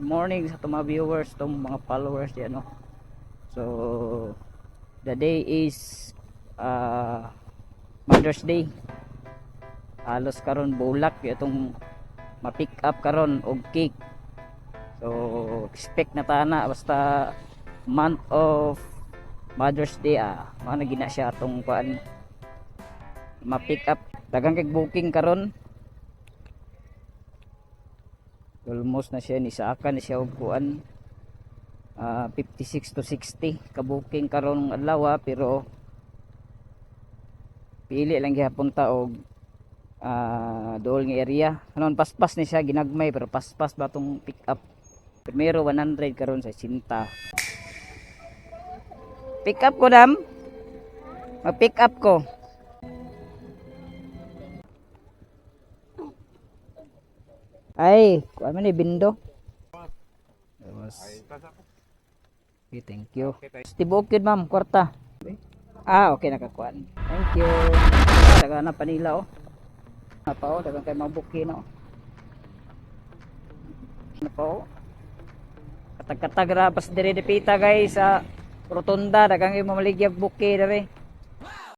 morning sa itong mga viewers, itong mga followers yan, no? So the day is Mother's Day. Halos karon bulak itong ma-pick up karon og cake. So expect na tana basta month of Mother's Day mga gina siya atong kuan ma-pick up. Daghang kay booking karon. Almost na siya ni saakan ni siya og kuan 56 to 60 ka booking karon adlaw pero pili lang gyapon ta og dool nga area. Anon paspas ni siya ginagmay pero paspas ba tong pick up. Primero 100 karon sa sinta. Pick up ko dam. Mag-pick up ko. Ay, kuha man ni bindo. Okay, thank you. Tibukid ma'am, kwarta. Okay nakakuan. Thank you. Daga na panila Napao, dagang kay mabuki na Napao. Katag-katag ra pas dire dipita guys sa rotunda dagang imong maligyag buki dere.